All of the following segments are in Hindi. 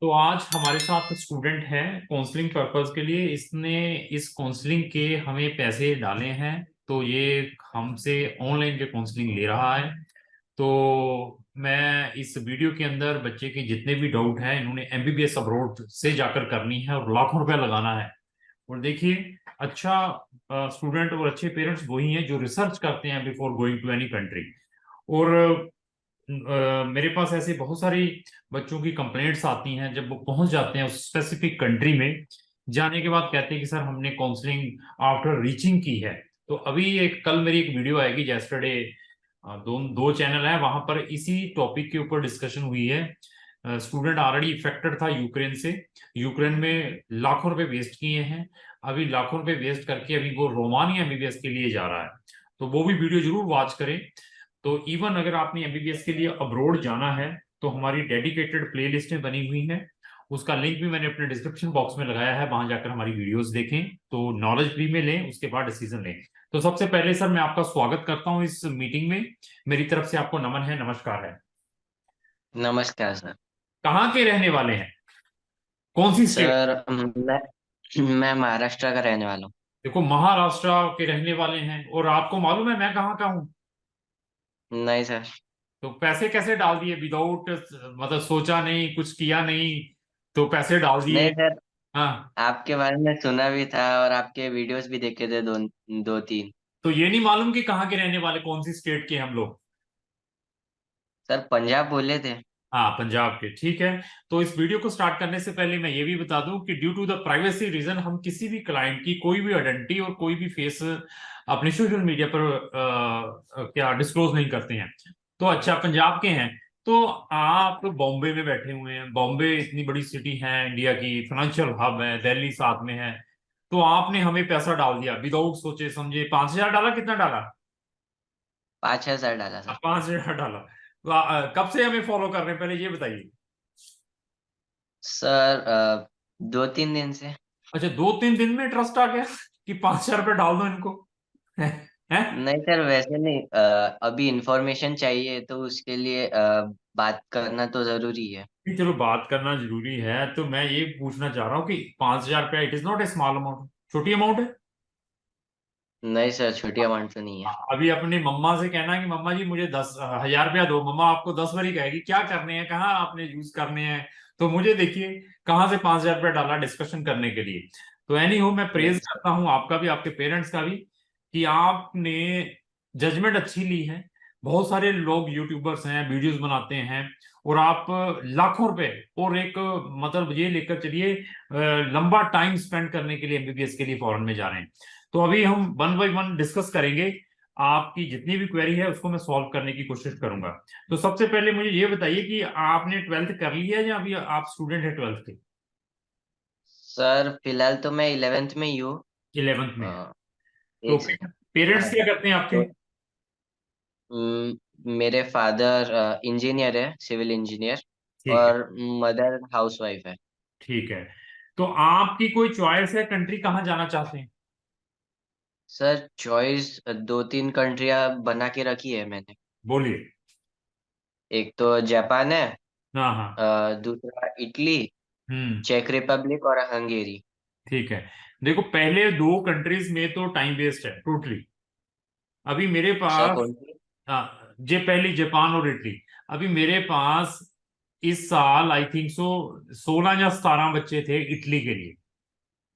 तो आज हमारे साथ स्टूडेंट है काउंसलिंग पर्पस के लिए। इसने इस काउंसलिंग के हमें पैसे डाले हैं, तो ये हमसे ऑनलाइन के काउंसलिंग ले रहा है। तो मैं इस वीडियो के अंदर बच्चे के जितने भी डाउट हैं, इन्होंने एमबीबीएस अब्रॉड से जाकर करनी है और लाखों रुपया लगाना है। और देखिए, अच्छा स्टूडेंट और अच्छे पेरेंट्स वही हैं जो रिसर्च करते हैं before going to any country. और मेरे पास ऐसे बहुत सारी बच्चों की कंप्लेंट्स आती हैं जब वो पहुंच जाते हैं उस स्पेसिफिक कंट्री में। जाने के बाद कहते हैं कि सर हमने काउंसलिंग आफ्टर रीचिंग की है। तो अभी एक कल मेरी एक वीडियो आएगी जेस्टरडे, दो दो चैनल है वहां पर इसी टॉपिक के ऊपर डिस्कशन हुई है। स्टूडेंट ऑलरेडी इफेक्टेड था यूक्रेन से। यूक्रेन में लाखों रुपए वेस्ट किए हैं। अभी लाखों रुपए वेस्ट करके अभी वो रोमानिया एमबीबीएस के लिए जा रहा है। तो वो भी वीडियो जरूर वॉच करें। तो इवन अगर आपने एमबीबीएस के लिए अब्रोड जाना है तो हमारी डेडिकेटेड प्लेलिस्टें बनी हुई हैं। उसका लिंक भी मैंने अपने डिस्क्रिप्शन बॉक्स में लगाया है, वहां जाकर हमारी वीडियोस देखें। तो नॉलेज फ्री में लें, उसके बाद डिसीजन लें। तो सबसे पहले सर मैं आपका स्वागत करता हूं इस मीटिंग में। मेरी तरफ से आपको नमन है, नमस्कार है। नमस्कार सर। कहाँ के रहने वाले हैं? कौन सी स्टेट? सर मैं महाराष्ट्र का रहने वाला हूँ। देखो, महाराष्ट्र के रहने वाले हैं और आपको मालूम है मैं कहाँ का हूँ? नहीं सर। तो पैसे कैसे डाल दिए विदाउट, मतलब सोचा नहीं, कुछ किया नहीं, तो पैसे डाल दिए? नहीं सर, हाँ। आपके बारे में सुना भी था और आपके वीडियोस भी देखे थे दो दो तीन। तो ये नहीं मालूम कि कहाँ के रहने वाले, कौन सी स्टेट के हम लोग? सर पंजाब बोले थे। हाँ, पंजाब के, ठीक है। तो इस वीडियो को स्टार्ट करने से पहले मैं ये भी बता दूं कि due to the privacy reason हम किसी भी क्लाइंट की कोई भी आइडेंटिटी और कोई भी फेस अपने सोशल मीडिया पर क्या डिस्क्लोज नहीं करते हैं। तो अच्छा, पंजाब के हैं। तो आप बॉम्बे में बैठे हुए हैं। बॉम्बे इतनी बड़ी सिटी है, इंडिया की फाइनेंशियल हब है, दिल्ली साथ में है। तो आपने हमें पैसा डाल दिया विदाउट सोचे समझे। 5,000 डाला? कितना डाला? 5,000 डाला सर। 5,000 डाला। तो कब से हमें फॉलो कर रहे हैं, पहले ये बताइए। सर 2-3 दिन से। अच्छा, 2-3 दिन में ट्रस्ट आ गया कि 5,000 रुपये डाल दो इनको? है, है? नहीं सर, वैसे नहीं, अभी इंफॉर्मेशन चाहिए तो उसके लिए बात करना तो जरूरी है। कि चलो बात करना जरूरी है, तो मैं ये पूछना चाह रहा हूँ कि 5,000 रुपया it is not a small amount, छोटी अमाउंट है। नहीं सर, छोटी अमाउंट तो नहीं है। अभी अपनी मम्मा से कहना कि मम्मा जी मुझे 10,000 रुपया दो, मम्मा आपको 10 बारी कहेगी क्या करने हैं, कहाँ आपने यूज करने हैं। तो मुझे देखिए कहाँ से 5,000 रुपया डाला डिस्कशन करने के लिए। तो एनी हो, मैं प्रेज नहीं सर। करता हूँ आपका भी, आपके पेरेंट्स का भी, कि आपने जजमेंट अच्छी ली है। बहुत सारे लोग यूट्यूबर्स हैं, वीडियोस बनाते हैं, और आप लाखों रुपए और एक, मतलब ये लेकर चलिए, लंबा टाइम स्पेंड करने के लिए एमबीबीएस के लिए फॉरेन में जा रहे हैं। तो अभी हम वन बाय वन डिस्कस करेंगे। आपकी जितनी भी क्वेरी है उसको मैं सॉल्व करने की कोशिश करूंगा। तो सबसे पहले मुझे ये बताइए कि आपने 12th कर लिया है या अभी आप स्टूडेंट है 12th के? सर फिलहाल तो मैं 11th में ही हूँ। 11th में है? अ, तो एक सेकंड। पेरेंट्स हाँ, क्या करते हैं आपके? तो मेरे फादर इंजीनियर है, सिविल इंजीनियर। ठीक है। और मदर हाउसवाइफ है। ठीक है। तो आपकी कोई चॉइस है कंट्री कहाँ जाना चाहते हैं? सर चॉइस 2-3 कंट्रियां बना के रखी है मैंने। बोलिए। एक तो जापान है। हाँ हाँ। दूसरा इटली, हम्म। चेक रिपब्लिक और हंगेरी। ठीक है। देखो, पहले दो कंट्रीज में तो टाइम वेस्ट है टोटली। अभी मेरे सर पास, कौन सी? जे पहली जापान और इटली। अभी मेरे पास इस साल आई थिंक सो 16 या 17 बच्चे थे इटली के लिए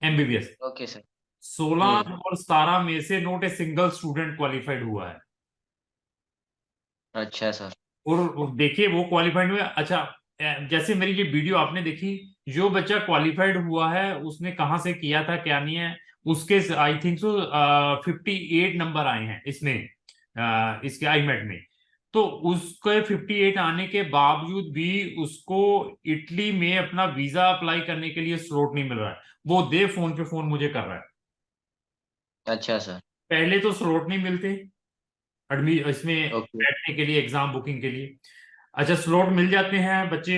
एमबीबीएस। Okay sir. 16 और 17 में से not a single student qualified हुआ है। अच्छा सर। और देखिए वो क्वालिफाइड हुए। अच्छा, जैसे मेरी ये वीडियो आपने देखी, जो बच्चा क्वालिफाइड हुआ है उसने कहाँ से किया था क्या नहीं है, उसके आई थिंक सो 58 नंबर आए हैं इसमें, इसके आईमेट में। तो उसके 58 आने के बावजूद भी उसको इटली में अपना वीजा अप्लाई करने के लिए स्लॉट नहीं मिल रहा है। वो दे फोन पे फोन मुझे कर रहा है। अच्छा सर। पहले तो स्लॉट नहीं मिलते एडमी इसमें ओके। बैठने के लिए, एग्जाम बुकिंग के लिए। अच्छा, स्लॉट मिल जाते हैं, बच्चे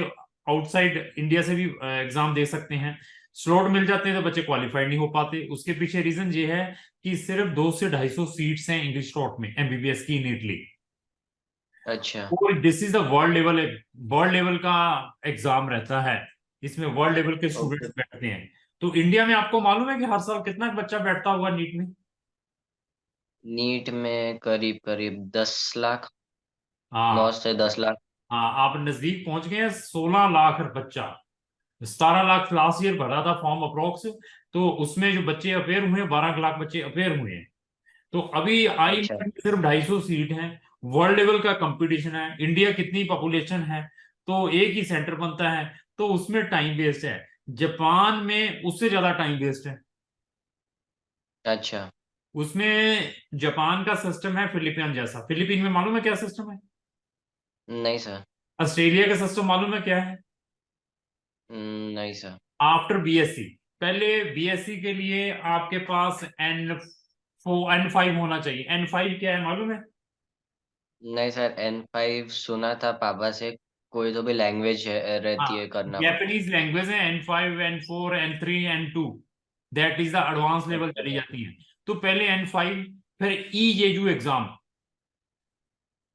आउटसाइड इंडिया से भी एग्जाम दे सकते हैं। स्लॉट मिल जाते हैं तो बच्चे क्वालिफाइड नहीं हो पाते। उसके पीछे रीजन ये है कि सिर्फ 200 से 250 सीट्स हैं इंग्लिश स्लॉट में एमबीबीएस की इन इटली। अच्छा। और this is the world level, world level का एग्जाम रहता है। इसमें वर्ल्ड लेवल के ओके। स्टूडेंट्स बैठते हैं। तो इंडिया में आपको मालूम है कि हर साल कितना बच्चा बैठता होगा नीट में? नीट में करीब करीब 10 लाख, हाँ। 9 से 10 लाख। हाँ, आप नजदीक पहुंच गए हैं। 16 लाख बच्चा। 17 लाख लास्ट ईयर भरा था फॉर्म अप्रोक्स। तो उसमें जो बच्चे अपेयर हुए हैं, 12 लाख बच्चे अपेयर हुए हैं। तो अभी आई अच्छा। में सिर्फ 250 सीट हैं। वर्ल्ड लेवल का कंपटीशन है। इंडिया कितनी पॉपुलेशन है, तो एक ही सेंटर बनता है। तो उसमें टाइम वेस्ट है। जापान में उससे ज्यादा टाइम वेस्ट है। अच्छा। उसमें जापान का सिस्टम है फिलीपीन जैसा। फिलीपीन में मालूम है क्या सिस्टम है? नहीं सर। ऑस्ट्रेलिया का सिस्टम मालूम है क्या है? नहीं सर। आफ्टर बीएससी, पहले बीएससी के लिए आपके पास N5 होना चाहिए। N5 क्या है मालूम है? नहीं सर, N5 सुना था पापा से। कोई तो भी लैंग्वेज है, हाँ, रहती है, करना पड़ता जापानीज लैंग्वेज है। N5, N4, N3, N2, that is the advance है। लेवल अच्छा चली सर। जाती है। तो पहले N5, फिर ईजेयू एग्जाम।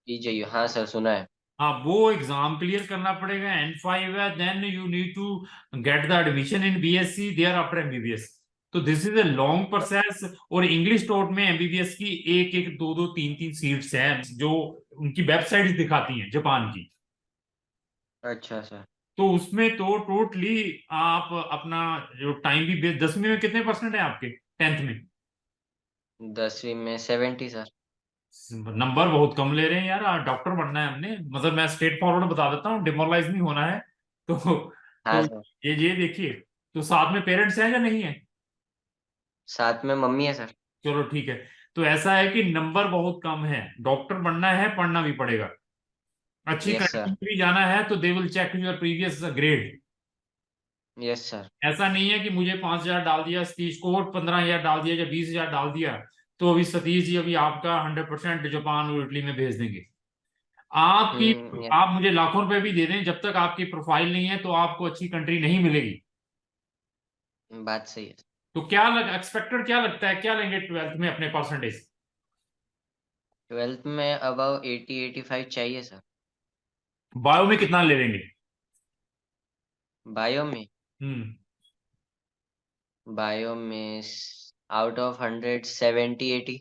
जी हाँ सर, सुना है। हाँ, वो एग्जाम क्लियर करना पड़ेगा। N5 है, then you need to get the admission in BSc, thereafter MBBS. तो this is a long process. और इंग्लिश टोट में एमबीबीएस की एक एक, दो दो, तीन तीन सीट्स हैं, जो उनकी वेबसाइट दिखाती हैं जापान की। अच्छा सर। तो उसमें तो टोटली आप अपना जो टाइम भी 10वीं में कितने परसेंट है आपके, 10th में? 10वीं में 70 सर। नंबर बहुत कम ले रहे हैं यार। डॉक्टर बनना है हमने, मतलब मैं स्ट्रेट फॉरवर्ड बता देता हूँ, डिमोरलाइज नहीं होना है। हाँ तो सर। ये देखिए। तो साथ में पेरेंट्स हैं या नहीं है? साथ में मम्मी है सर। चलो ठीक है। तो ऐसा है कि नंबर बहुत कम है। डॉक्टर बनना है, पढ़ना भी पड़ेगा। अच्छी यस कंट्री सर। में भी जाना है तो they will check your previous grade. Yes sir. ऐसा नहीं है कि मुझे 5,000 डाल दिया सतीश को, और 15,000 डाल दिया या 20,000 डाल दिया, तो अभी सतीश जी अभी आपका 100% जापान और इटली में भेज देंगे। आपकी यस। आप मुझे लाखों रुपए भी दे दें, जब तक आपकी प्रोफाइल नहीं है तो आपको अच्छी कंट्री नहीं मिलेगी। बात सही है। तो क्या एक्सपेक्टेड क्या लगता है, क्या लेंगे 12th में अपने परसेंटेज? 12th में अबाउ 80-85 चाहिए सर। बायो में कितना ले लेंगे? बायो में। हम्म। बायो में आउट ऑफ 100 70-80।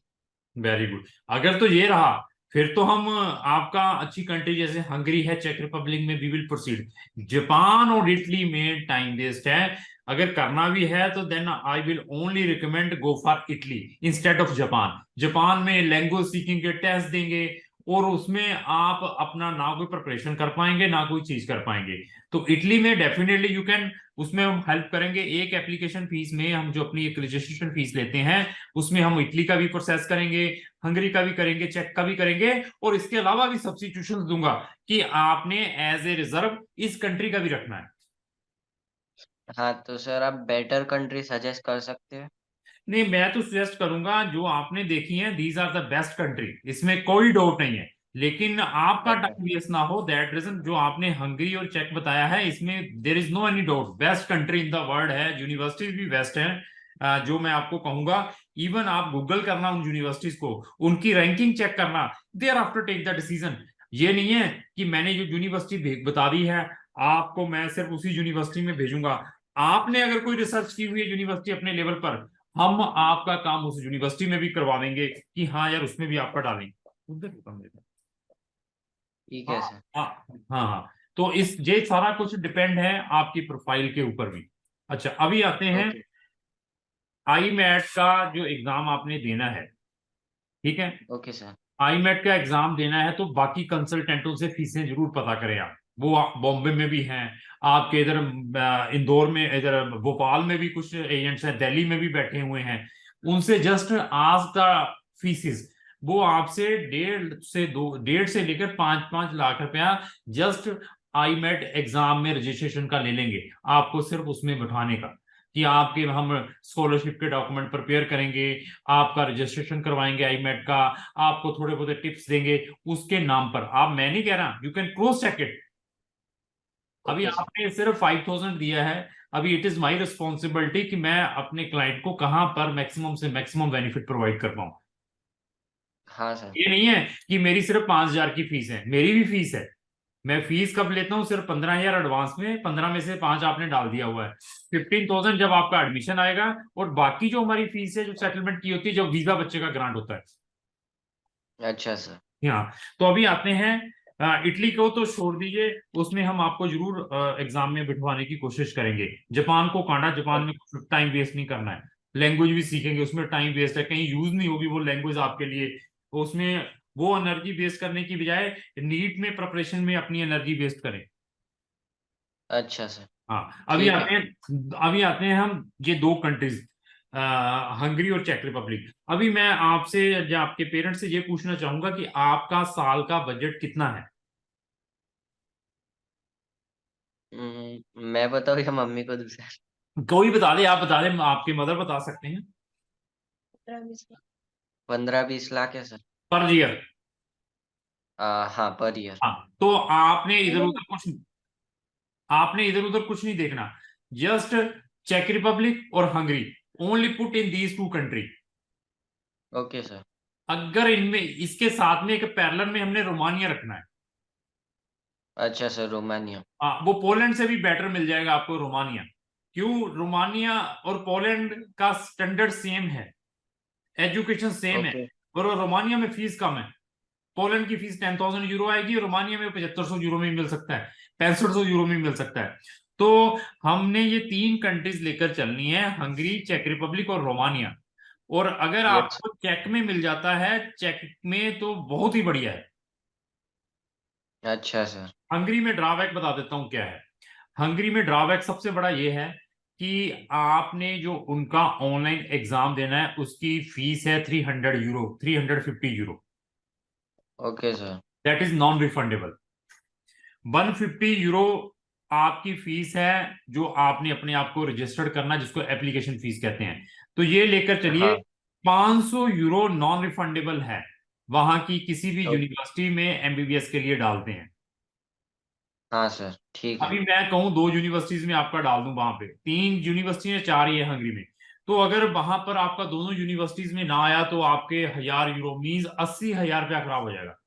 Very good. अगर तो ये रहा, फिर तो हम आपका अच्छी कंट्री जैसे हंगरी है, चेक रिपब्लिक में वी विल प्रोसीड। जापान और इटली में टाइम वेस्ट है। अगर करना भी है तो then I will only recommend go for Italy instead of Japan. Japan में लैंग्वेज सीखेंगे, टेस्ट देंगे, और उसमें आप अपना ना कोई प्रिपरेशन कर पाएंगे ना कोई चीज कर पाएंगे। तो इटली में डेफिनेटली यू कैन, उसमें हम हेल्प करेंगे। एक एप्लीकेशन फीस में हम जो अपनी एक रजिस्ट्रेशन फीस लेते हैं, उसमें हम इटली का भी प्रोसेस करेंगे, हंगरी का भी करेंगे, चेक का भी करेंगे, और इसके अलावा भी सब्स्टिट्यूशन दूंगा कि आपने एज ए रिजर्व इस कंट्री का भी रखना है। हाँ तो सर, आप बेटर कंट्री सजेस्ट कर सकते हैं। नहीं, मैं तो सजेस्ट करूंगा जो आपने देखी है, these are the best country, इसमें कोई डाउट नहीं है। लेकिन आपका अच्छा। टाइम वेस्ट ना हो, दैट रीजन जो आपने हंगरी और चेक बताया है, इसमें there is no any doubt, best country in the world है। यूनिवर्सिटीज भी बेस्ट है। जो मैं आपको कहूंगा, इवन आप गूगल करना उन यूनिवर्सिटीज को, उनकी रैंकिंग चेक करना, there after take the decision. ये नहीं है कि मैंने जो यूनिवर्सिटी बता दी है, आपको मैं सिर्फ उसी यूनिवर्सिटी में भेजूंगा। आपने अगर कोई रिसर्च की हुई है यूनिवर्सिटी अपने लेवल पर, हम आपका काम उस यूनिवर्सिटी में भी करवा देंगे कि हाँ यार उसमें भी आपका डालेंगे। उधर भी काम देते हैं। ठीक हाँ है सर। हाँ। हाँ हाँ। तो इस ये सारा कुछ डिपेंड है आपकी प्रोफाइल के ऊपर भी। अच्छा, अभी आते हैं। ओके। आई मैट का जो एग्जाम आपने देना है, ठीक है? Okay sir. आई मैट का एग्जाम देना है तो बाकी कंसल्टेंटों से फीसें जरूर पता करें आप। वो बॉम्बे में भी हैं, आपके इधर इंदौर में, इधर भोपाल में भी कुछ एजेंट्स हैं, दिल्ली में भी बैठे हुए हैं। उनसे जस्ट आस्क द फीसिस। वो आपसे 1.5 से लेकर 5-5 लाख रुपया जस्ट आई मैट एग्जाम में रजिस्ट्रेशन का ले लेंगे, आपको सिर्फ उसमें बैठाने का, कि आपके हम स्कॉलरशिप के डॉक्यूमेंट प्रिपेयर करेंगे, आपका रजिस्ट्रेशन करवाएंगे आई मैट का, आपको थोड़े बहुत टिप्स देंगे उसके नाम पर। आप, मैं नहीं कह रहा, you can cross check it. अभी ओके सर। आपने सिर्फ 5,000 दिया है। अभी इट इज माई रिस्पॉन्सिबिलिटी कि मैं अपने क्लाइंट को कहां पर मैक्सिमम से मैक्सिमम बेनिफिट प्रोवाइड कर पाऊं। हाँ सर। ये नहीं है कि मेरी सिर्फ 5,000 की फीस है, मेरी भी फीस है। मैं फीस कब लेता हूँ? सिर्फ 15,000 एडवांस में, 15 में से 5 आपने डाल दिया हुआ है। 15,000 जब आपका एडमिशन आएगा, और बाकी जो हमारी फीस है जो सेटलमेंट की होती है जब वीजा बच्चे का ग्रांट होता है। अच्छा सर। हाँ। तो अभी आते हैं इटली को तो छोड़ दीजिए, उसमें हम आपको जरूर एग्जाम में बिठवाने की कोशिश करेंगे। जापान को कांडा, जापान में कुछ टाइम वेस्ट नहीं करना है। लैंग्वेज भी सीखेंगे, उसमें टाइम वेस्ट है, कहीं यूज नहीं होगी वो लैंग्वेज आपके लिए। तो उसमें वो एनर्जी वेस्ट करने की बजाय नीट में प्रिपरेशन में अपनी एनर्जी वेस्ट करें। अच्छा सर। हाँ, ठीक है। अभी आते हैं हम ये दो कंट्रीज, हंगरी और चेक रिपब्लिक। अभी मैं आपसे या आपके पेरेंट्स से ये पूछना चाहूंगा कि आपका साल का बजट कितना है? मैं बताऊँ या मम्मी को दूसरा? कोई बता दे, आप बता दें, आपके मदर बता सकते हैं। 15-20 लाख है सर। Per year? हाँ, पर ईयर। हाँ, तो आपने इधर उधर कुछ नहीं देखना। जस्ट चेक रिपब्लिक और Hungary, only put in these two country. Okay sir. अगर इनमें इसके साथ में एक पैरेलल में हमने रोमानिया रखना है। अच्छा सर, रोमानिया। हाँ, वो पोलैंड से भी बेटर मिल जाएगा आपको रोमानिया। क्यों? रोमानिया और पोलैंड का स्टैंडर्ड सेम है, एजुकेशन सेम है, ओके। और रोमानिया में फीस कम है। पोलैंड की फीस 10,000 यूरो आएगी, और रोमानिया में 7500 यूरो में मिल सकता है, 6500 यूरो में मिल सकता है। तो हमने ये तीन कंट्रीज लेकर चलनी है, हंगरी, चेक रिपब्लिक और रोमानिया। और अगर यस। आपको चेक में मिल जाता है, चेक में, तो बहुत ही बढ़िया है। अच्छा सर। हंगरी में ड्रॉबैक बता देता हूँ क्या है। हंगरी में ड्रॉबैक सबसे बड़ा ये है कि आपने जो उनका ऑनलाइन एग्जाम देना है उसकी फीस है 300 euro, 350 euro. Okay sir. That is non refundable. 150 euro आपकी फीस है, जो आपने अपने आप को रजिस्टर्ड करना, जिसको एप्लीकेशन फीस कहते हैं। तो ये लेकर चलिए। हाँ। 500 यूरो नॉन रिफंडेबल है, वहां की किसी भी ओ- यूनिवर्सिटी में एमबीबीएस के लिए डालते हैं। हाँ सर, ठीक है। अभी मैं कहूँ दो यूनिवर्सिटीज में आपका डाल दूं, वहां पे तीन यूनिवर्सिटी है, चार ही है हंगरी में। तो अगर वहां पर आपका दोनों यूनिवर्सिटीज में ना आया, तो आपके 1,000 यूरो मीन्स 80,000 रुपया खराब हो जाएगा।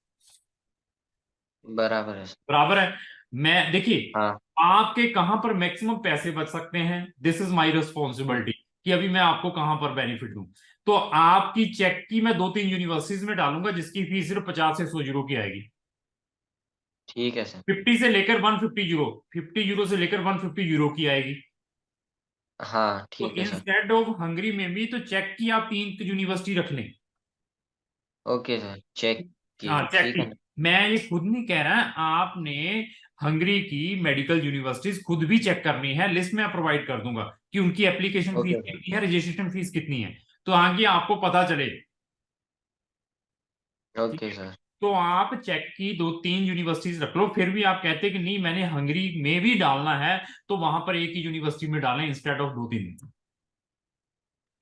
बराबर है सर। बराबर है। मैं देखिए, हाँ। आपके कहां पर मैक्सिमम पैसे बच सकते हैं, दिस इज माई रिस्पॉन्सिबिलिटी, कि अभी मैं आपको कहां पर बेनिफिट दूं। तो आपकी चेक की मैं दो तीन यूनिवर्सिटीज में डालूंगा जिसकी फीस सिर्फ 50 से 100 यूरो की आएगी। ठीक है सर। 50 से लेकर 150 यूरो, 50 यूरो से लेकर 150 यूरो की आएगी। हाँ, तो ठीक है सर। इंस्टेड ऑफ हंगरी में भी तो चेक की आप तीन यूनिवर्सिटी रख लें। ओके सर, चेक की हाँ, चेक ठीक की। है ना? मैं ये खुद नहीं कह रहा, आपने हंगरी की मेडिकल यूनिवर्सिटीज खुद भी चेक करनी है, लिस्ट में प्रोवाइड कर दूंगा कि उनकी एप्लीकेशन फीस ओके सर। कितनी है, रजिस्ट्रेशन फीस कितनी है, तो आगे आपको पता चले। ठीक ओके है। सर। तो आप चेक की दो तीन यूनिवर्सिटीज रख लो, फिर भी आप कहते हैं कि नहीं मैंने हंगरी में भी डालना है, तो वहां पर एक ही यूनिवर्सिटी में डालें इंस्टेड ऑफ दो तीन।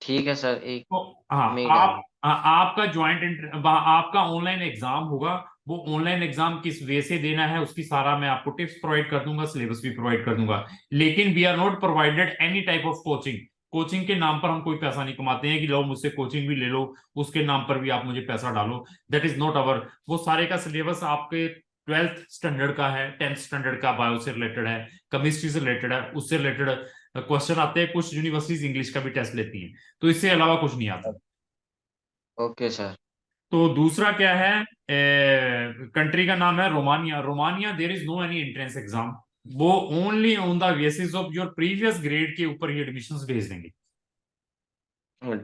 ठीक है सर, एक तो हाँ, में ही डाल। आपका आपका ऑनलाइन एग्जाम होगा। वो ऑनलाइन एग्जाम किस वे से देना है उसकी सारा मैं आपको टिप्स प्रोवाइड कर दूंगा, सिलेबस भी प्रोवाइड कर दूंगा। लेकिन we are not provided any type of coaching. Coaching के नाम पर हम कोई पैसा नहीं कमाते हैं कि लो मुझसे कोचिंग भी ले लो, उसके नाम पर भी आप मुझे पैसा डालो। That is not our. वो सारे का सिलेबस आपके 12th स्टैंडर्ड का है, 10th स्टैंडर्ड का बायो से रिलेटेड है, केमिस्ट्री से रिलेटेड है, उससे रिलेटेड क्वेश्चन आते हैं। कुछ यूनिवर्सिटीज इंग्लिश का भी टेस्ट लेती हैं, तो इससे अलावा कुछ नहीं आता। Okay sir. तो दूसरा क्या है, कंट्री का नाम है Romania. Romania there is no any entrance exam. वो only on the basis of your previous grade के ऊपर ही एडमिशन भेज देंगे।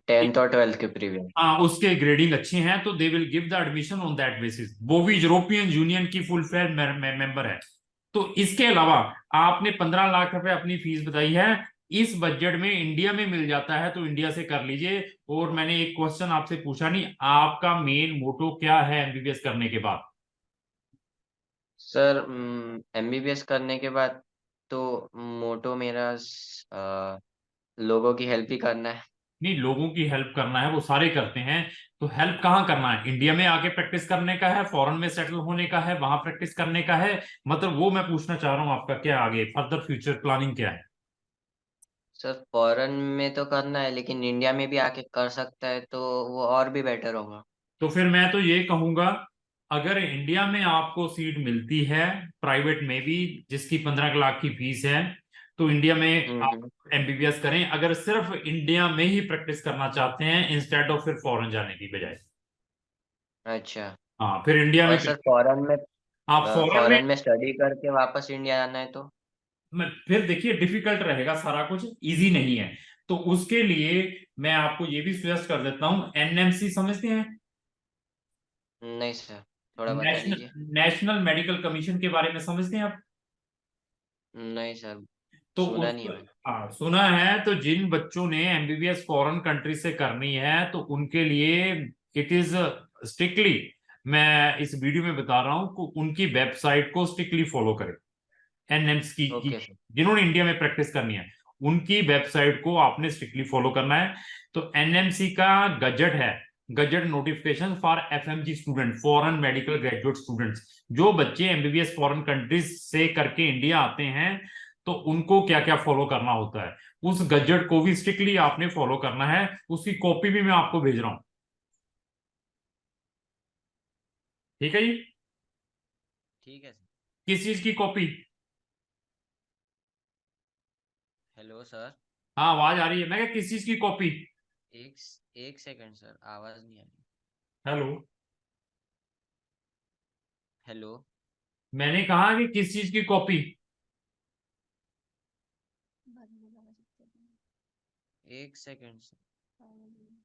10th और 12th के प्रीवियस। हाँ, उसके ग्रेडिंग अच्छी हैं तो they will give the admission on that basis. वो भी यूरोपियन यूनियन की फुल फेयर मेंबर है। तो इसके अलावा आपने 15 लाख रुपए अपनी फीस बताई है, इस बजट में इंडिया में मिल जाता है तो इंडिया से कर लीजिए। और मैंने एक क्वेश्चन आपसे पूछा नहीं, आपका मेन मोटो क्या है एमबीबीएस करने के बाद? सर, एमबीबीएस करने के बाद तो मोटो मेरा लोगों की हेल्प ही करना है। नहीं, लोगों की हेल्प करना है वो सारे करते हैं। तो हेल्प कहाँ करना है? इंडिया में आके प्रैक्टिस करने का है, फॉरेन में सेटल होने का है, वहां प्रैक्टिस करने का है? मतलब वो मैं पूछना चाह रहा हूँ, आपका क्या आगे फर्दर फ्यूचर प्लानिंग क्या है? सर, फॉरेन में तो करना है लेकिन इंडिया में भी आके कर सकता है तो वो और भी बेटर होगा। तो फिर मैं तो ये कहूंगा अगर इंडिया में आपको सीट मिलती है प्राइवेट में भी, जिसकी 15 लाख की फीस है, तो इंडिया में आप हम्म। एमबीबीएस करें, अगर सिर्फ इंडिया में ही प्रैक्टिस करना चाहते हैं इंस्टेड ऑफ फिर फॉरेन जाने की बजाय। अच्छा। हाँ, फिर इंडिया में और सर फॉरेन में आप फॉरेन में, फॉरेन में स्टडी करके वापस इंडिया आना है तो? फिर देखिए डिफिकल्ट रहेगा, सारा कुछ इजी नहीं है। तो उसके लिए मैं आपको ये भी सजेस्ट कर देता हूँ, एनएमसी समझते हैं? नहीं सर, थोड़ा बता नेशनल दीजिए। नेशनल मेडिकल कमीशन के बारे में समझते हैं आप? नहीं सर, तो सुना नहीं उसको, है मैंने। हाँ सुना है। तो जिन बच्चों ने एमबीबीएस फॉरेन कंट्री से करनी है तो उनके लिए इट इज स्ट्रिक्टली, मैं इस वीडियो में बता रहा हूँ कि उनकी वेबसाइट को स्ट्रिक्टली फॉलो करें। एनएम्स की ओके सर। जिन्होंने इंडिया में प्रैक्टिस करनी है उनकी वेबसाइट को आपने स्ट्रिक्टली फॉलो करना है। तो एनएमसी का गजट है, gazette notification for FMG student, foreign medical graduate students. जो बच्चे एमबीबीएस फॉरेन कंट्रीज से करके इंडिया आते हैं तो उनको क्या क्या फॉलो करना होता है, उस गजट को भी स्ट्रिक्टली आपने फॉलो करना है। उसकी कॉपी भी मैं आपको भेज रहा हूँ। ठीक है जी? ठीक है सर। किस चीज की कॉपी? Hello sir. हाँ, आवाज आ रही है, मैं क्या किस चीज की कॉपी? एक एक सेकंड सर, आवाज नहीं आ रही। Hello, hello. मैंने कहा कि किस चीज की कॉपी? एक सेकंड सर। हम्म,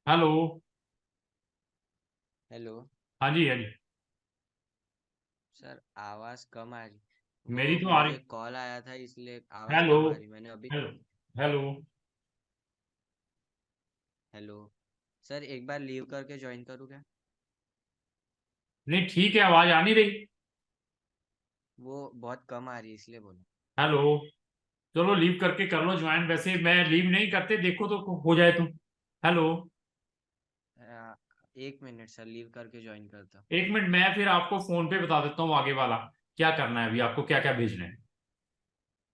हेलो। हेलो। हाँ जी, हाँ जी। सर आवाज कम आ रही। वो मेरी तो आ रही। मुझे कॉल आया था इसलिए आवाज हेलो, कम आ रही, मैंने अभी। Hello, hello. हेलो। सर एक बार लीव करके ज्वाइन करूँ क्या? नहीं ठीक है, आवाज आ नहीं रही। वो बहुत कम आ रही है इसलिए बोला। हेलो। चलो लीव करके कर लो ज्वाइन, वैसे मैं लीव नहीं करते, देखो तो हो जाए तो। हेलो। आ, एक मिनट सर, लीव करके ज्वाइन करता हूँ। 1 मिनट, मैं फिर आपको फोन पे बता देता हूँ आगे वाला क्या करना है, अभी आपको क्या क्या भेजना है।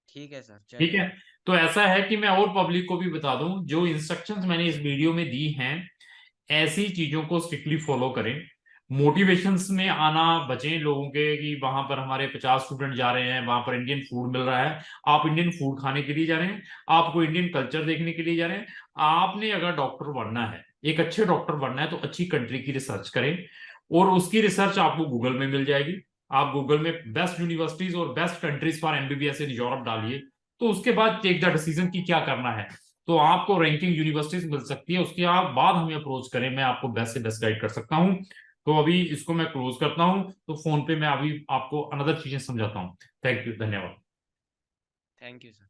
ठीक है सर, ठीक चलिए। है। तो ऐसा है कि मैं और पब्लिक को भी बता दूं, जो इंस्ट्रक्शंस मैंने इस वीडियो में दी हैं ऐसी चीजों को स्ट्रिक्टली फॉलो करें। मोटिवेशंस में आना बचें लोगों के कि वहां पर हमारे 50 स्टूडेंट जा रहे हैं, वहां पर इंडियन फूड मिल रहा है। आप इंडियन फूड खाने के लिए जा रहे हैं, आपको इंडियन कल्चर देखने के लिए जा रहे हैं। आपने अगर डॉक्टर बनना है, एक अच्छे डॉक्टर बनना है, तो अच्छी कंट्री की रिसर्च करें, और उसकी रिसर्च आपको गूगल में मिल जाएगी। आप गूगल में बेस्ट यूनिवर्सिटीज और best countries for MBBS in Europe डालिए, तो उसके बाद टेक द डिसीजन की क्या करना है। तो आपको रैंकिंग यूनिवर्सिटीज मिल सकती है, उसके आप बाद हमें अप्रोच करें, मैं आपको बेस्ट से बेस्ट गाइड कर सकता हूँ। तो अभी इसको मैं क्लोज करता हूँ, तो फोन पे मैं अभी आपको अनदर चीजें समझाता हूँ। थैंक यू, धन्यवाद। Thank you sir.